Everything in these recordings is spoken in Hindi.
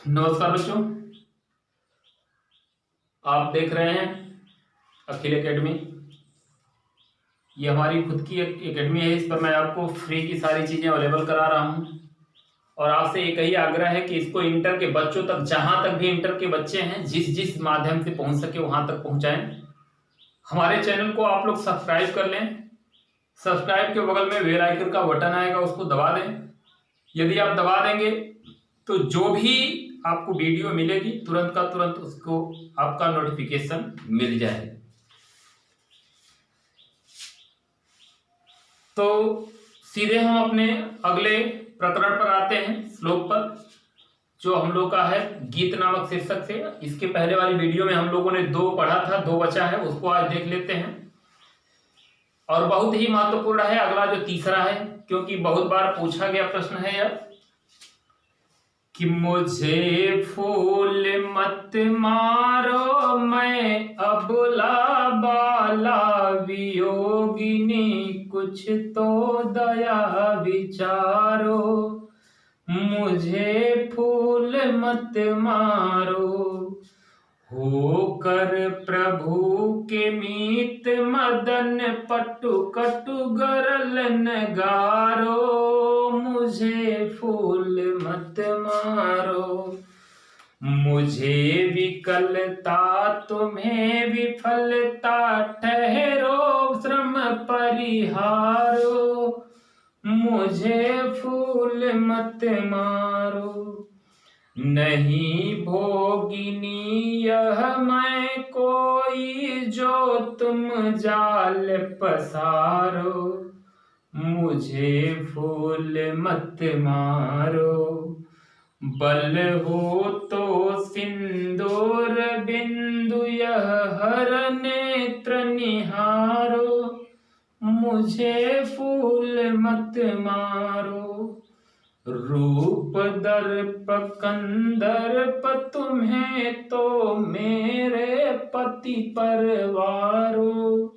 नमस्कार बच्चों, आप देख रहे हैं अखिल एकेडमी। ये हमारी खुद की एक एकेडमी है। इस पर मैं आपको फ्री की सारी चीज़ें अवेलेबल करा रहा हूँ और आपसे एक ही आग्रह है कि इसको इंटर के बच्चों तक, जहाँ तक भी इंटर के बच्चे हैं, जिस जिस माध्यम से पहुँच सके वहाँ तक पहुँचाएं। हमारे चैनल को आप लोग सब्सक्राइब कर लें। सब्सक्राइब के बगल में बेल आइकन का बटन आएगा, उसको दबा दें। यदि आप दबा देंगे तो जो भी आपको वीडियो मिलेगी तुरंत का तुरंत उसको आपका नोटिफिकेशन मिल जाए। तो सीधे हम अपने अगले प्रकरण पर आते हैं, श्लोक पर, जो हम लोग का है गीत नामक शीर्षक से। इसके पहले वाली वीडियो में हम लोगों ने 2 पढ़ा था, 2 बचा है, उसको आज देख लेते हैं। और बहुत ही महत्वपूर्ण है अगला जो तीसरा है, क्योंकि बहुत बार पूछा गया प्रश्न है यह कि मुझे फूल मत मारो, मैं अबला बाला वियोगिनी, कुछ तो दया विचारो। मुझे फूल मत मारो, होकर प्रभु के मीत, मदन पटु कटु गरल नगारो। मुझे फूल मत मारो, मुझे विकलता तुम्हें विफलता, ठहरो श्रम परिहारो। मुझे फूल मत मारो, नहीं भोगिनी यह मैं कोई, जो तुम जाल पसारो। मुझे फूल मत मारो, बल हो तो सिंदूर बिंदु, यह हर नेत्र निहारो। मुझे फूल मत मारो, रूप दर्प कंदर्प तुम्हें तो मेरे पति परवारो।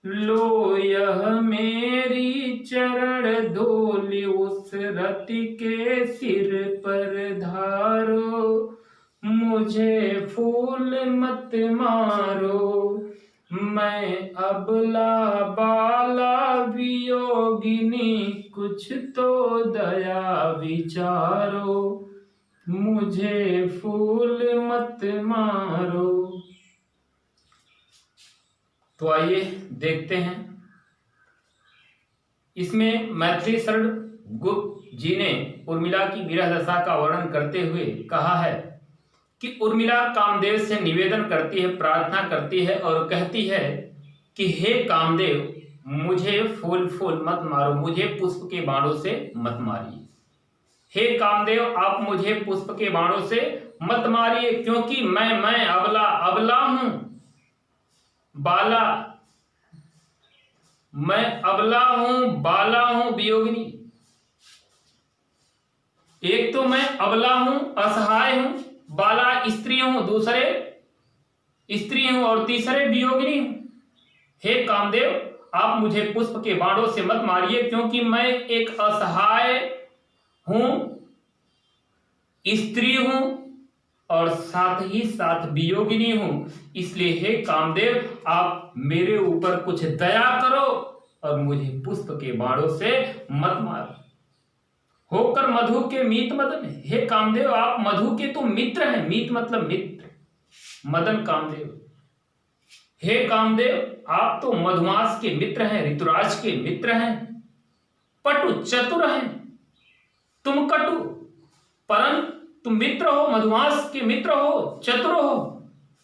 लो यह मेरी चरण धूलि, उस रति के सिर पर धारो। मुझे फूल मत मारो, मैं अबला बाला वियोगिनी, कुछ तो दया विचारो। मुझे फूल मत मारो। तो आइए देखते हैं। इसमें मैथिली शरण गुप्त जी ने उर्मिला की विरह दशा का वर्णन करते हुए कहा है कि उर्मिला कामदेव से निवेदन करती है, प्रार्थना करती है और कहती है कि हे कामदेव, मुझे फूल मत मारो, मुझे पुष्प के बाणों से मत मारिए। हे कामदेव, आप मुझे पुष्प के बाणों से मत मारिए, क्योंकि मैं अबला हूं, बाला, मैं अबला हूं, बाला हूं, वियोगिनी। एक तो मैं अबला हूं, असहाय हूं, बाला स्त्री हूं, दूसरे स्त्री हूं और तीसरे वियोगिनी हूं। हे कामदेव, आप मुझे पुष्प के बाणों से मत मारिए, क्योंकि मैं एक असहाय हूं, स्त्री हूं और साथ ही साथ वियोगिनी हूं। इसलिए हे कामदेव, आप मेरे ऊपर कुछ दया करो और मुझे पुष्प के बाणों से मत मारो। होकर मधु के मीत मदन, हे कामदेव, आप मधु के तो मित्र हैं, मीत मतलब मित्र, मदन कामदेव। हे कामदेव, आप तो मधुमास के मित्र हैं, ऋतुराज के मित्र हैं, पटु चतुर हैं। तुम कटु, परंतु तुम मित्र हो, मधुमास के मित्र हो, चतुर हो,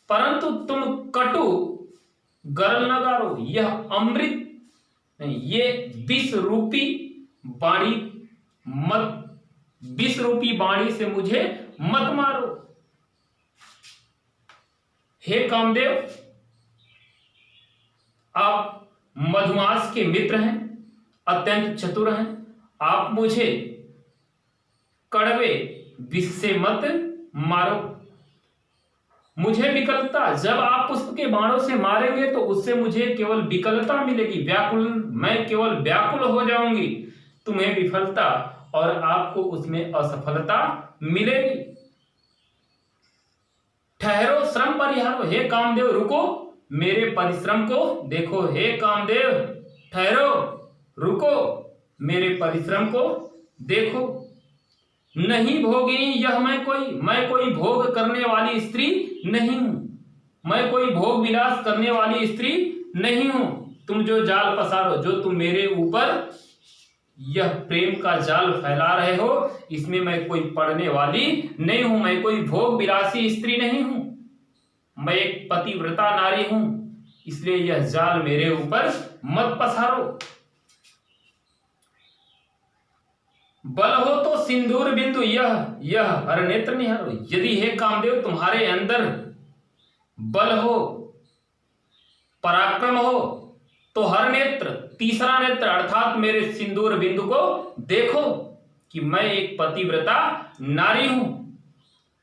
परंतु तुम कटु गरल नगारो। यह अमृत नहीं, ये विष रूपी बाणी मत, विष रूपी बाणी से मुझे मत मारो। हे कामदेव, आप मधुमास के मित्र हैं, अत्यंत चतुर हैं, आप मुझे कड़वे विष से मत मारो। मुझे विकलता, जब आप पुष्प के बाणों से मारेंगे तो उससे मुझे केवल विकलता मिलेगी, व्याकुल, मैं केवल व्याकुल हो जाऊंगी, तुम्हें विफलता और आपको उसमें असफलता मिलेगी। ठहरो श्रम परिहारो, हे कामदेव रुको मेरे परिश्रम को देखो, हे कामदेव ठहरो रुको मेरे परिश्रम को देखो। नहीं भोगिनी यह मैं कोई भोग करने वाली स्त्री नहीं हूं, मैं कोई भोग विलास करने वाली स्त्री नहीं हूं। तुम जो जाल पसारो, जो तुम मेरे ऊपर यह प्रेम का जाल फैला रहे हो, इसमें मैं कोई पड़ने वाली नहीं हूं, मैं कोई भोग विलासी स्त्री नहीं हूं, मैं एक पतिव्रता नारी हूं, इसलिए यह जाल मेरे ऊपर मत पसारो। बल हो तो सिंदूर बिंदु यह हर नेत्र निहारो, यदि हे कामदेव तुम्हारे अंदर बल हो, पराक्रम हो, तो हर नेत्र, तीसरा नेत्र अर्थात मेरे सिंदूर बिंदु को देखो कि मैं एक पतिव्रता नारी हूं।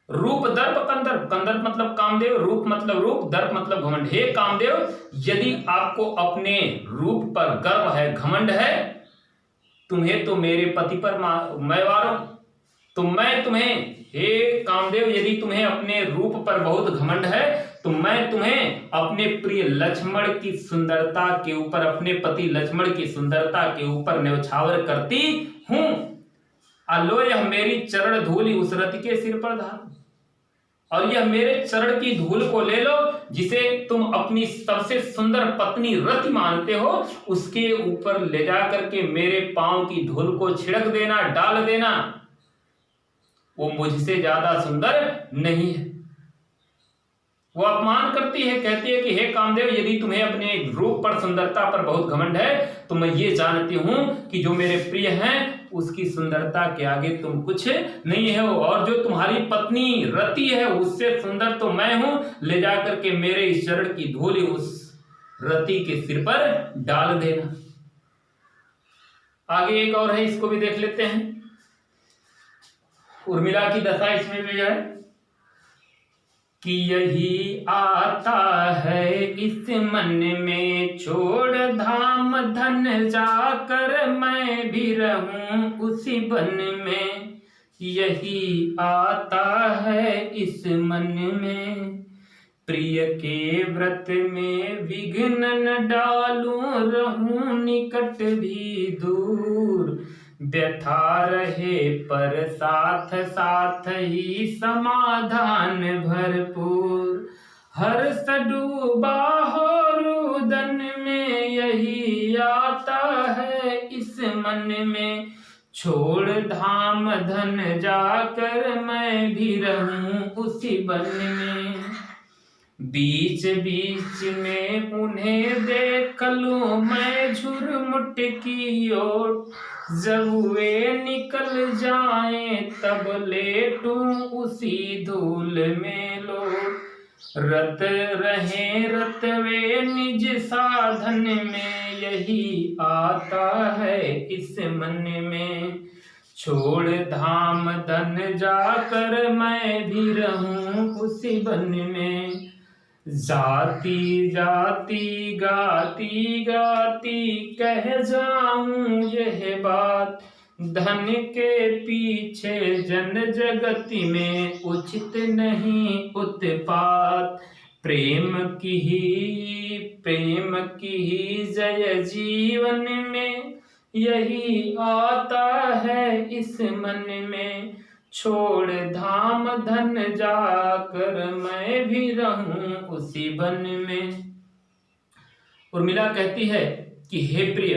रूप दर्प कंदर्प, कंदर्प मतलब कामदेव, रूप मतलब रूप, दर्प मतलब घमंड। हे कामदेव यदि आपको अपने रूप पर गर्व है, घमंड है, तुम्हें तो मेरे पति पर मैं वारो, तो मैं तुम्हें, हे कामदेव यदि तुम्हें अपने रूप पर बहुत घमंड है, तो मैं तुम्हें अपने प्रिय लक्ष्मण की सुंदरता के ऊपर, अपने पति लक्ष्मण की सुंदरता के ऊपर न्यौछावर करती हूं। अलो यह मेरी चरण धूल उस रति के सिर पर धारो, और यह मेरे चरण की धूल को ले लो, जिसे तुम अपनी सबसे सुंदर पत्नी रति मानते हो, उसके ऊपर ले जाकर के मेरे पांव की धूल को छिड़क देना, डाल देना। वो मुझसे ज्यादा सुंदर नहीं है। वो अपमान करती है, कहती है कि हे कामदेव यदि तुम्हें अपने रूप पर, सुंदरता पर बहुत घमंड है, तो मैं ये जानती हूं कि जो मेरे प्रिय हैं उसकी सुंदरता के आगे तुम कुछ नहीं हो, और जो तुम्हारी पत्नी रति है उससे सुंदर तो मैं हूं, ले जाकर के मेरे इस चरण की धूल उस रति के सिर पर डाल देना। आगे एक और है, इसको भी देख लेते हैं। उर्मिला की दशा इसमें भी है कि यही आता है इस मन में, छोड़ धाम धन जाकर मैं भी रहूं उसी बन में। यही आता है इस मन में, प्रिय के व्रत में विघ्न न डालूं, रहूं निकट भी दूर। व्यथा रहे पर साथ साथ ही समाधान भरपूर। हर्ष डूबा हो रुदन में, यही आता है इस मन में। छोड़ धाम धन जाकर मैं भी रहूं उसी बन में। बीच बीच में उन्हें देख लूं मैं झुरमुट की ओर, जब वे निकल जाएं तब लेटूं उसी धूल में लौट। रत रहे रत वे निज साधन में, यही आता है इस मन में। छोड़ धाम धन जाकर मैं भी रहूं उसी बन में। जाती जाती गाती गाती कह जाऊं यह बात, धन के पीछे जन जगति में उचित नहीं उत्पात। प्रेम की ही जय जीवन में, यही आता है इस मन में। छोड़ धाम धन जाकर मैं भी रहूं उसी बन में। उर्मिला कहती है कि हे प्रिय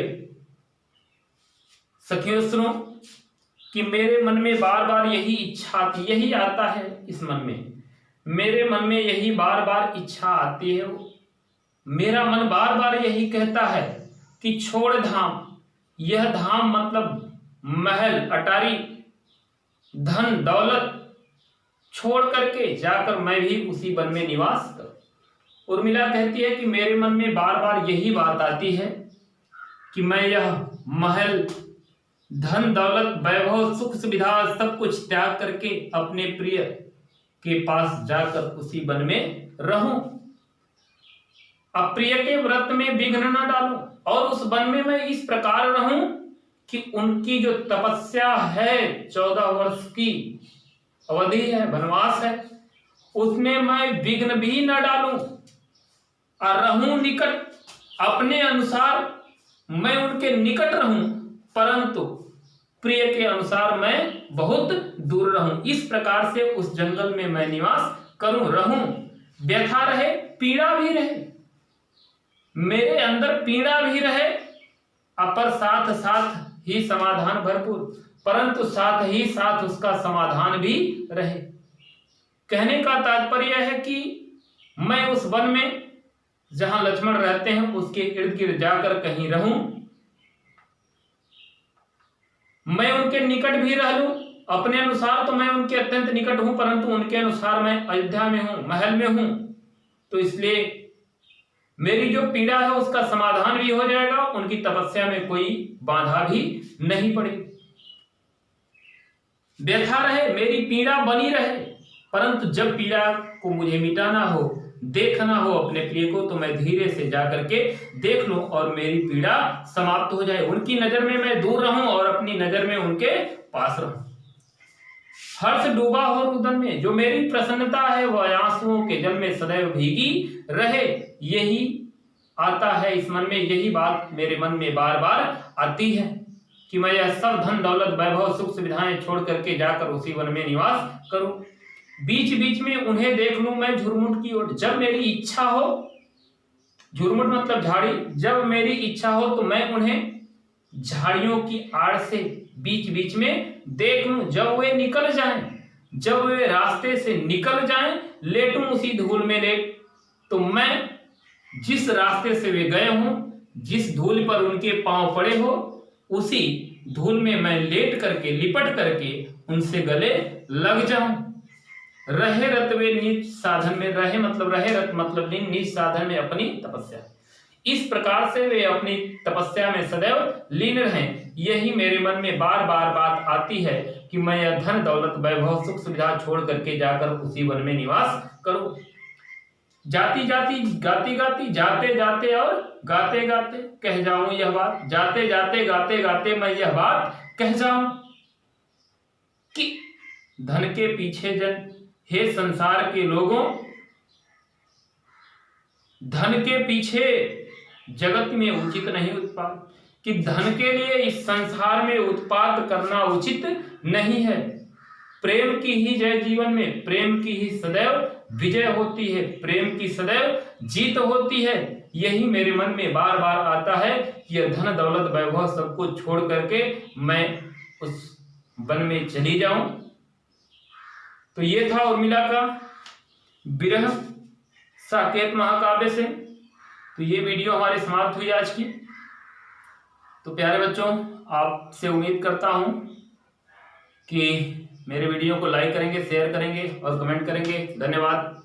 सखियों सुनो कि मेरे मन में बार बार यही इच्छा आती, यही आता है इस मन में, मेरे मन में यही बार बार इच्छा आती है। मेरा मन बार बार यही कहता है कि छोड़ धाम। यह धाम मतलब महल अटारी, धन दौलत छोड़ करके जाकर मैं भी उसी वन में निवास कर। उर्मिला कहती है कि मेरे मन में बार बार यही बात आती है कि मैं यह महल, धन दौलत, वैभव, सुख सुविधा सब कुछ त्याग करके अपने प्रिय के पास जाकर उसी वन में रहूं। अप्रिय के व्रत में विघ्न न डालूं, और उस वन में मैं इस प्रकार रहूं कि उनकी जो तपस्या है 14 वर्ष की अवधि है, वनवास है, उसमें मैं विघ्न भी न डालूं और रहूं निकट, अपने अनुसार मैं उनके निकट रहूं, परंतु प्रिय के अनुसार मैं बहुत दूर रहूं। इस प्रकार से उस जंगल में मैं निवास करूं, रहूं, व्यथा रहे, पीड़ा भी रहे, मेरे अंदर पीड़ा भी रहे, अपर साथ साथ ही समाधान भरपूर, परंतु साथ ही साथ उसका समाधान भी रहे। कहने का तात्पर्य है कि मैं उस वन में जहां लक्ष्मण रहते हैं उसके इर्द गिर्द जाकर कहीं रहूं, मैं उनके निकट भी रह लूं, अपने अनुसार तो मैं उनके अत्यंत निकट हूं, परंतु उनके अनुसार मैं अयोध्या में हूं, महल में हूं, तो इसलिए मेरी जो पीड़ा है उसका समाधान भी हो जाएगा, उनकी तपस्या में कोई बाधा भी नहीं पड़ेगी। व्यथा रहे, मेरी पीड़ा बनी रहे, परंतु जब पीड़ा को मुझे मिटाना हो, देखना हो अपने प्रिय को, तो मैं धीरे से जाकर के देख लूं और मेरी पीड़ा समाप्त हो जाए। उनकी नजर में मैं दूर रहूं और अपनी नजर में उनके पास रहूं। हर्ष डूबा हो रुदन में, जो मेरी प्रसन्नता है वह आंसुओं के जल में सदैव भीगी रहे। यही आता है इस मन में, यही बात मेरे मन में बार बार आती है कि मैं यह सब धन दौलत वैभव सुख सुविधाएं छोड़ करके जाकर उसी वन में निवास करूं, बीच बीच में उन्हें देख लूं मैं झुरमुट की ओर, जब मेरी इच्छा हो, झुरमुट मतलब झाड़ी, जब मेरी इच्छा हो तो मैं उन्हें झाड़ियों की आड़ से बीच बीच में देख लूं, जब वे निकल जाएं, जब वे रास्ते से निकल जाएं, लेटूं उसी धूल में लेट, तो मैं जिस रास्ते से वे गए हों, जिस धूल पर उनके पांव पड़े हो, उसी धूल में मैं लेट करके लिपट करके उनसे गले लग जाऊं। रहे रत वे नीच साधन में, रहे मतलब रहे रत मतलब नीच साधन में अपनी तपस्या, इस प्रकार से वे अपनी तपस्या में सदैव लीन रहें। यही मेरे मन में बार बार बात आती है कि मैं यह धन दौलत वैभव सुख सुविधा छोड़ करके जाकर उसी वन में निवास करूं। जाती जाती गाती गाती, जाते जाते और गाते गाते कह जाऊं यह बात, जाते जाते गाते गाते मैं यह बात कह जाऊं कि धन के पीछे जन, हे संसार के लोगों, धन के पीछे जगत में उचित नहीं उत्पात, कि धन के लिए इस संसार में उत्पात करना उचित नहीं है। प्रेम की ही जय जीवन में, प्रेम की ही सदैव विजय होती है, प्रेम की सदैव जीत होती है। यही मेरे मन में बार बार आता है कि यह धन दौलत वैभव सब कुछ छोड़ करके मैं उस वन में चली जाऊं। तो ये था उर्मिला का विरह साकेत महाकाव्य से। तो ये वीडियो हमारी समाप्त हुई आज की। तो प्यारे बच्चों, आपसे उम्मीद करता हूं कि मेरे वीडियो को लाइक करेंगे, शेयर करेंगे और कमेंट करेंगे। धन्यवाद।